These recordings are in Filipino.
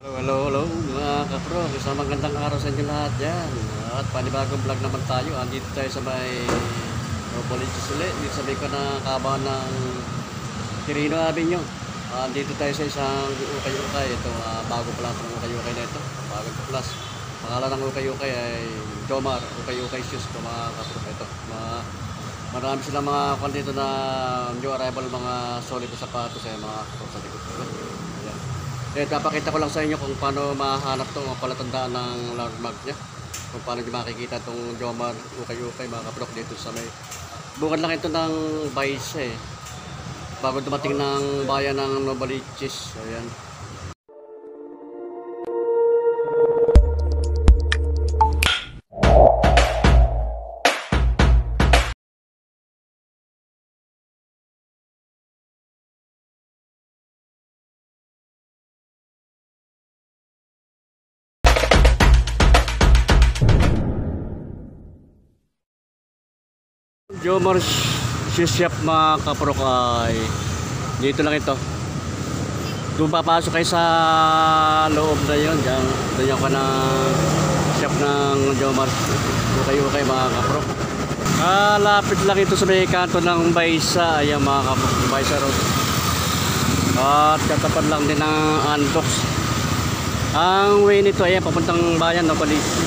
Hello mga kapro, isang magandang araw sa inyo lahat yan. At panibagong vlog naman tayo. Andito tayo sa may Politis ulit. Dito sa may ko na kabahan ng Quirino Avenue. Andito tayo sa isang ukay-ukay. Ito, bago pa lang itong ukay-ukay na ito. Bagong tuklas. Pangalan ng ukay-ukay ay Jomar. Ukay-ukay shoes ito mga kapro. Ito, marami silang mga kwan dito na new arrival, mga solid na sapatos ay mga kapro sa likod ko. Papakita ko lang sa inyo kung paano mahanap itong palatandaan ng landmark niya. Kung paano nyo makikita itong Jomar ukay-ukay mga kaprok dito sa may bukod lang ito ng Baise bago dumating ng bayan ng Novaliches. Ayan. Jomar shoe shop mga kaprok ay dito lang ito. Doon papasok kayo sa loob na yun. Diyan ka na shop ng Jomar ukay-ukay mga kaprok. Lapit lang ito sa may kanto ng Baysa. Ayan mga kaprok, Baysa Road. At katapat lang din ng Antox. Ang way nito ayan papuntang bayan ng Politis.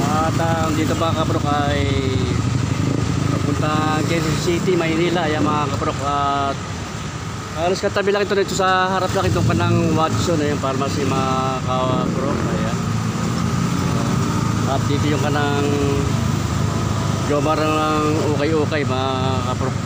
At dito mga kaprok ay punta Quezon City, Maynila. Ayan mga kaprok. At halos katabi lang ito dito sa harap lang itong kanang Watson. Ayan, pharmacy mga kaprok. Ayan. At dito yung kanang Jomar ng ukay-ukay mga kaprok.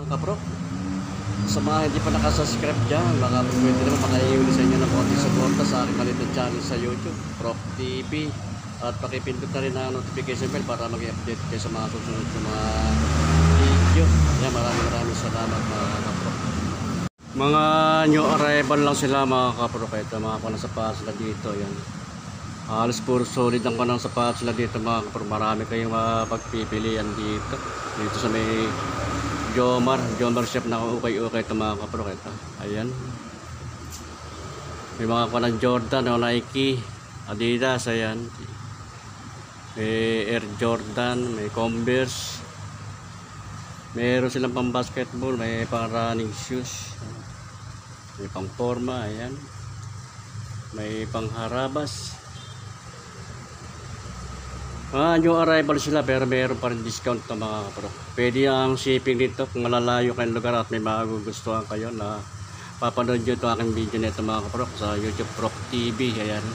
Kaprok, sa mga hindi pa nakasubscribe dyan, baka pwede naman makaiuli sa inyo ng konting suporta sa aking maliit channel sa YouTube, Prof TV, at pakipindot na rin ang notification bell para mag-update kayo sa mga susunod na mga video. Yan, maraming salamat mga kaprok. Mga new arrival lang sila mga kaprok. Ito mga kanang sapatos sila dito. Yan, halos puro solid ang kanang sapatos sila dito mga kaprok. Marami kayong mapagpipilian dito sa may Jomar shop na ukay-ukay ito mga kaprok. Ito, ayan, may mga kanang Jordan o Nike, Adidas, ayan, may Air Jordan, may Converse, meron silang pang basketball, may pang running shoes, may pang forma, ayan, may pang harabas. New arrival sila pero mayroon pa rin discount na mga kaprok. Pwede ang shipping dito kung malalayo kayong lugar at may magugustuhan kayo na papanood nyo ito aking video nito mga kaprok sa YouTube Prof TV. Ayan,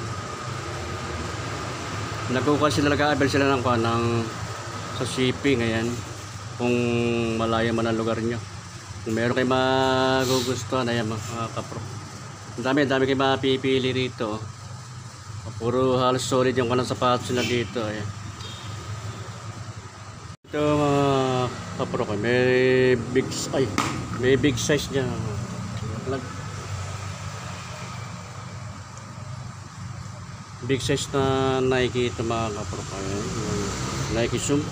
nagkukuha sila, nag-a-avail sila ng sa shipping. Ayan, kung malayo man ang lugar nyo, kung meron kayo magugustuhan, ayan mga kaprok, ang dami kayo mapipili rito. Puro halos solid yung kanang sapatos na dito. Ayan, ito mga kaprok, may big size niya. Big size na Nike ito mga kaprok. Ayan, Nike Zoom.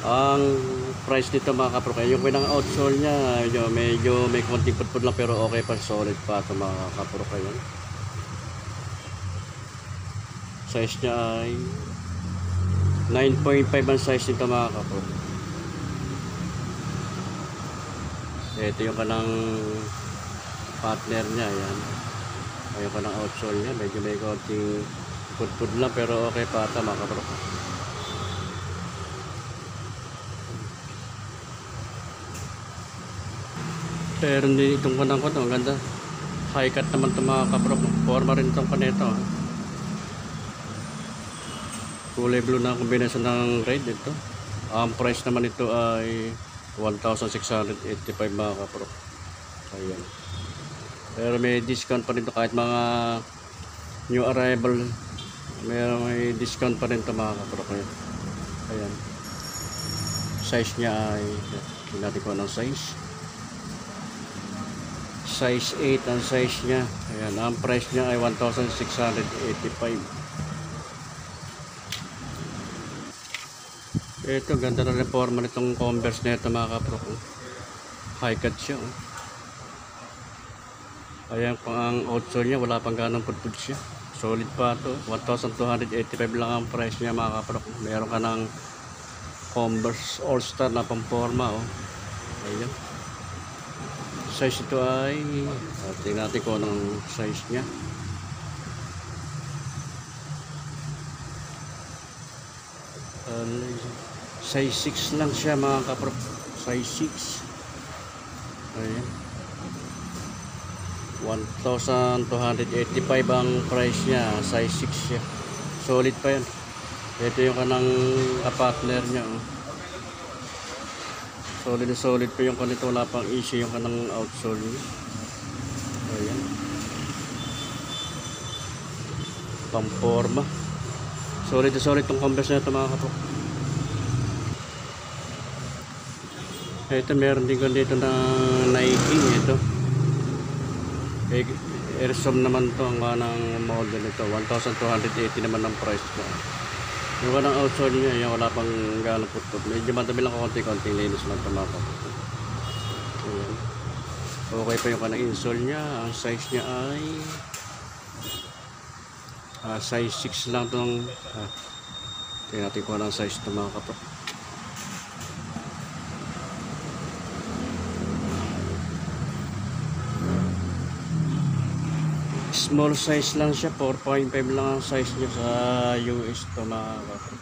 Ang price nito mga kaprok, yung pinang outsole niya medyo may konting putput lang pero okay pa, solid pa ito mga kaprok. Ayan, size niya ay 9.5 ang size nito mga kaprok. Ito yung kanang partner niya. Ayan, yung kanang outsole niya medyo may konting putput lang pero okay pa ito mga kaprok. Pero hindi itong kanang ko ito, ang ganda, high cut naman ito mga kaprok. Forma rin itong kanito. Kulay blue na kombinasyon ng red ito. Ang price naman ito ay 1,685 mga kaprok. Ayan. Pero may discount pa rin ito kahit mga New arrival. May discount pa rin ito mga kapro. Ayan. Size niya ay, natin ko ng size. Size 8 ang size niya. Ayan, ang price niya ay 1,685. Ito, ganda na reforma nitong Converse na ito mga kapro. High cut siya. Ayan, pang ang outsole niya, wala pang ganong putput siya. Solid pa ito. 1,285 lang ang price niya mga kapro. Meron ka ng Converse All-Star na pamporma. Ayan. Size ito ay, tingnan natin kung anong size niya. Size 6 lang siya mga kapro. Size 6. Ayan. 1,285 ang price niya. Size 6 siya. Solid pa yan. Ito yung kanang partner niya. Solid na solid pa yung kanito. Wala pang issue yung kanang outsole niya. Ayan. Pamporma. Solid na solid itong Converse na ito mga kapro. Ito meron din ko dito na Nike. Ito Airsom naman to ang kanang model nito. 1,280 naman ang price ko. Yung kanang outsole niya, yung wala pang galang putput. Medyo madami lang konti-konting linis lang ito mga kapro. Ayan. Okay pa yung kanang insole niya. Ang size niya ay size 6 lang itong tingnan natin kung anong size ito mga kapro. Small size lang siya, 4.5 lang ang size niya sa US ito mga kapro.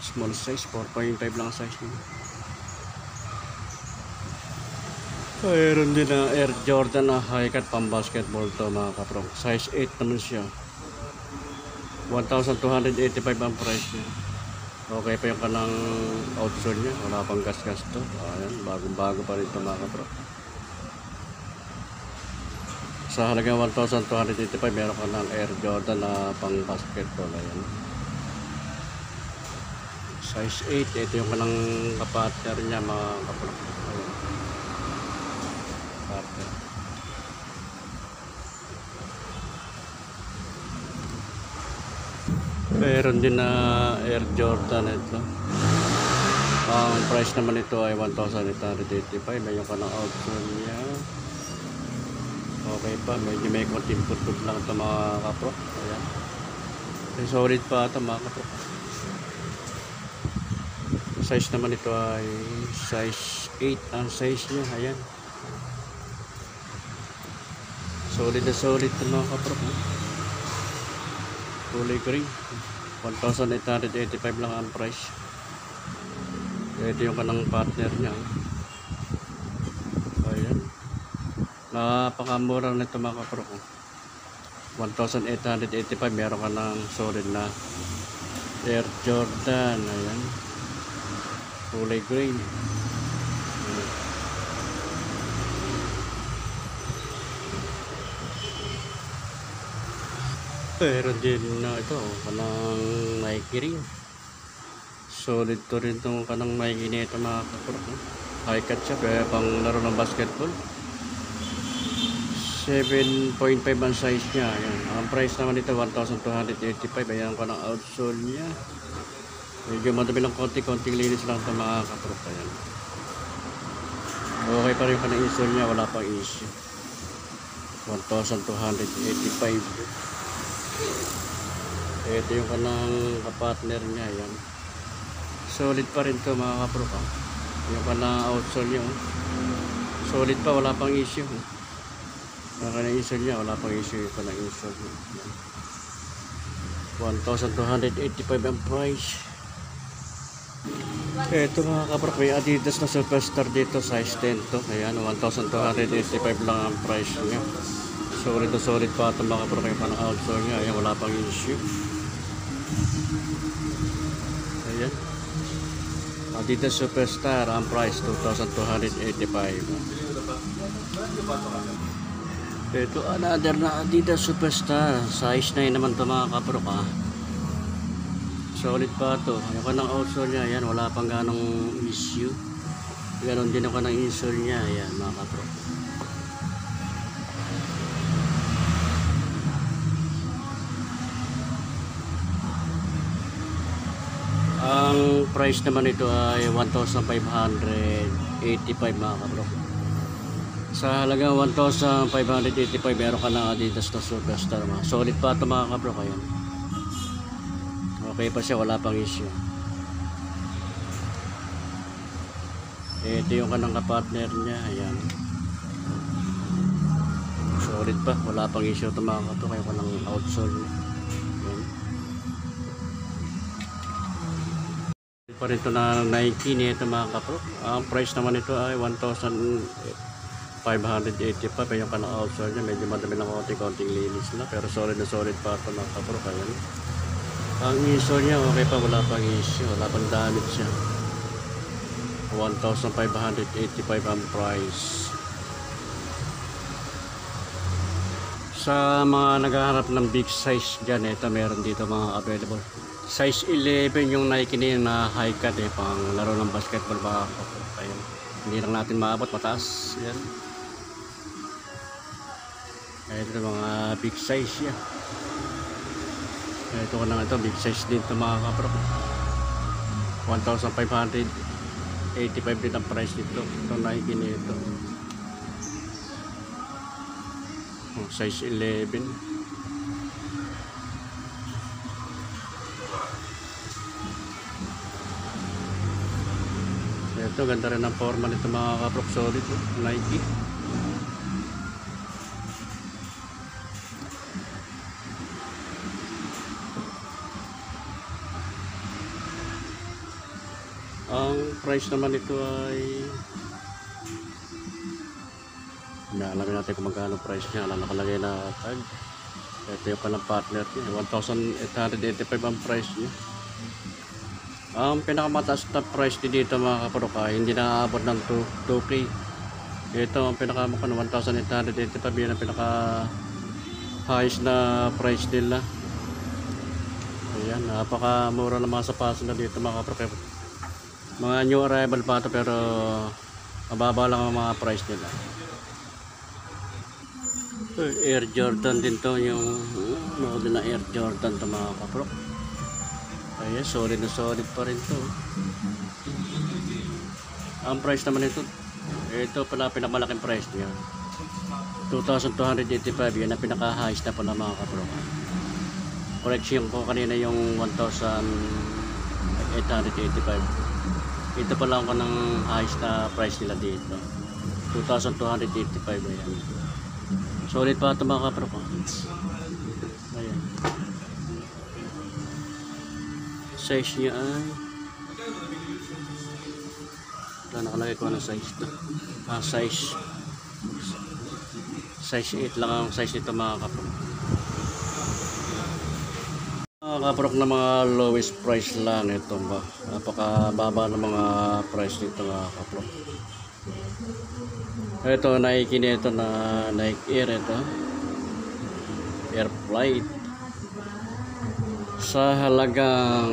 Small size, 4.5 lang ang size niya. Mayroon din na Air Jordan na high cut pang basketball to mga kapro. Size 8 naman siya. 1,285 ang price niya. Okay pa yung kanang outsole niya. Wala pang gas-gas to. Ayan, bagong-bago pa rin ito mga kapro. Sa halagang 1,285 meron ka ng Air Jordan na pang basketball. Ayan. Size 8. Ito yung kanang kapartner niya mga kapro. Ayan. Partner. Meron din na Air Jordan ito. Ang price naman ito ay 1,885. Mayroon ka ng outsole niya. Okay pa, medyo may konting putput lang ito mga kapro. Ayan. Solid pa ito mga kapro. Size naman ito ay size 8 ang size niya. Ayan. Solid na solid ito mga kapro. Kulay green. 1,885 lang ang price. Ito yung kanang partner niya. Ayan. Napakamura na ito mga kapro ko. 1,885 meron ka ng solid na Air Jordan. Ayan. Kulay green. Ayan. Pero din na ito kanang Nike rin. Solid to rin itong kanang Nike nito mga kapro. High cut siya kaya pang laro ng basketball. 7.5 ang size niya. Ayan. Ang price naman dito 1,285. Ayan ko ng outsole niya. Medyo madami lang konti-konting linis lang ito mga kapro. Ayan. Okay pa rin pa ng insole niya. Wala pang issue. 1,285. Ito yung kanang kapartner niya. Ayan. Solid pa rin ito mga kapro. Yung kanang outsole niya. Solid pa. Wala pang issue. Ang kanang insole niya, wala pang issue yung kanang insole niya. 1,285 ang price. Ito mga kapro, may Adidas na Superstar dito, size 10 to. Ayan, 1,285 lang ang price niya. Solid na solid pa ito mga kapro, yung kanang outsole niya. Ayan, wala pang issue. Ayan. Adidas Superstar, ang price 2,285. Ito another na Adidas Superstar. Size 9 naman to mga kaprok ha. Solid pa to. Yung kanang outsole niya, yan, wala pang ganong issue. Ganon din ako ng insole niya, yan mga kaprok. Ang price naman ito ay 1,585 mga kaprok. Sa halagang 1,585 meron ka ng Adidas na Superstar. Solid pa ito mga kaprok. Ayan. Okay pa siya, wala pang issue. Ito yung kanang kapartner niya. Ayan. Solid pa, wala pang issue ito mga kaprok. Yung kanang outsole niya. Pa rin ito na Nike nito mga kaprok. Ang price naman ito ay 1,585. Yung kanang outsole niya, medyo madami lang konting linis na, pero solid na solid pa ito mga kaprok. Ayan. Ang insole niya okay pa, wala pang issue, wala pang damage siya. 1,585 ang price. Sa mga naghahanap ng big size dyan, ito meron dito mga available. Size 11 yung Nike na high cut pang laro ng basketball ba. Ayan. Hindi lang natin maabot, mataas. Yan. Ito mga big size yan. Ito ko na ito, big size din ito mga kaprok. 1,585 din ang price nito. Ito Nike nito. Size 11. Ito, ganda rin ang forma nito mga kaprok. Solid, Nike. Ang price naman nito ay alamin natin kung magkano price niya. Nakalagay na tag. Ito yung palang partner niya, 1,885 ang price niya. Ang pinakamataas na price dito mga kaprok ay hindi na aabot ng 2K. Ito ang pinakamakano 1,885. Yan ang pinaka highest na price nila. Ayan, napakamura ng mga sapatos na dito mga kaprok. Mga new arrival pa ito, pero mababa lang ang mga price nila. Air Jordan din to, yung model na Air Jordan to mga kaprok. Ayan, solid na solid pa rin to. Ang price naman ito pala pinakamalaking price niya, 2,285. Yan ang pinaka-highest na pala mga kaprok. Correction ko kanina yung 1,885. Ito pala ako ng highest na price nila dito, 2,285. Ayan. Solid pa ito mga kaprok. Ayan. Size niya ay nakalagay ko ng size ito. Size 8 lang ang size nito mga kaprok. Mga kaprok na mga lowest price lang ito ba. Napakababa ng mga price nito mga kaprok. Ito Nike nito na Nike Air, ito Air Flight sa halagang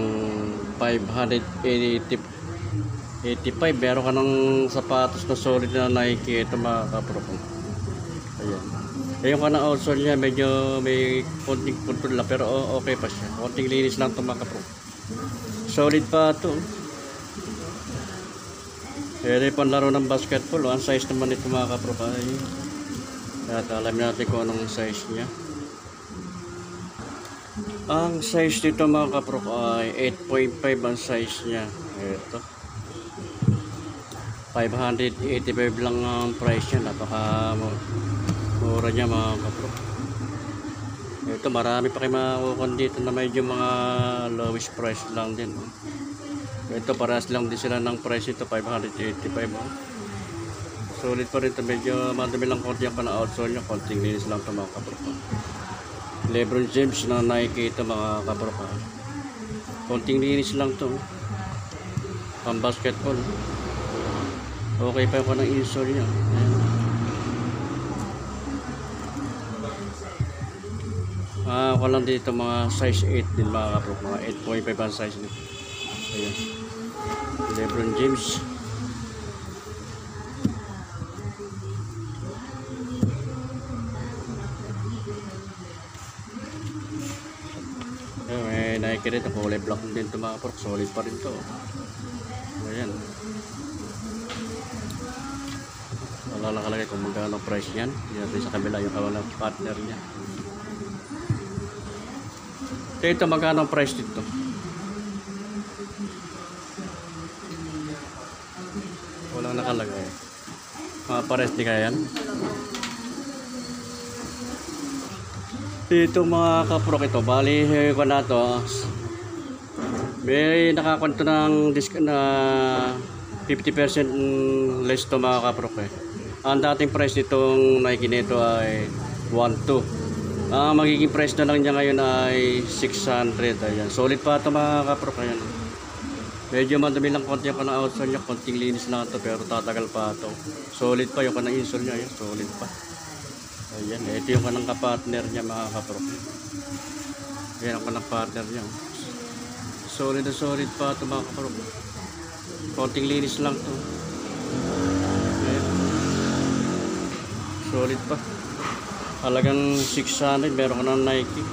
585. Meron ka ng sapatos na solid na Nike ito mga kaprok. Ayan. Yung kanang outsole niya medyo may konting puntul lang, pero okay pa siya. Konting linis lang ito mga kaprok. Solid pa ito. Pwede pang laro ng basketball. Ang size naman ito mga kaprok ay, at alamin natin kung anong size niya. Ang size nito mga kaprok ay 8.5 ang size niya. Ito 585 lang ang price niya. Napaka mura niya mga kaprok. Ito marami pa kayo makukuha dito na medyo mga lowest price lang din. Ito parehas lang din sila ng price ito, 585. Solid pa rin ito, medyo madami lang konti ang pana-outsole niya, konting linis lang ito mga kaprok. LeBron James na Nike ito mga kaprok. Konting linis lang ito, pang basketball. Okay pa yung insole niya. Ako lang dito mga size 8 din mga kapro. Mga 8.5 ang size nito. Ayan. Lebron James. Ayan, may Nike rin. Kulay black din ito mga kapro. Solid pa rin ito. Ayan. Wala nakalagay kung magkano price yan. Yan sa kabila yung kawalang partner niya. Ito magkano price dito? Walang nakalagay. Mga pares di kaya yan. Dito mga kaprok ito. Bali ko na to. May nakakwento ng discount na 50% less to mga kaprok eh. Ang dating price nitong Nike nito ay 1.2. Ang magiging price na lang niya ngayon ay 600. Ayan. Solid pa ito mga kaprok. Ayan. Medyo madumi lang konti yung kanang outsole niya. Konting linis lang ito pero tatagal pa ito. Solid pa yung kanang insole niya. Ayan. Solid pa. Ayan. Ito yung kanang kapartner niya mga kaprok. Ayan ang kanang partner niya. Solid na solid pa ito mga kaprok. Konting linis lang ito. Ayan. Solid pa. Halagang 600. Meron ka ng Nike.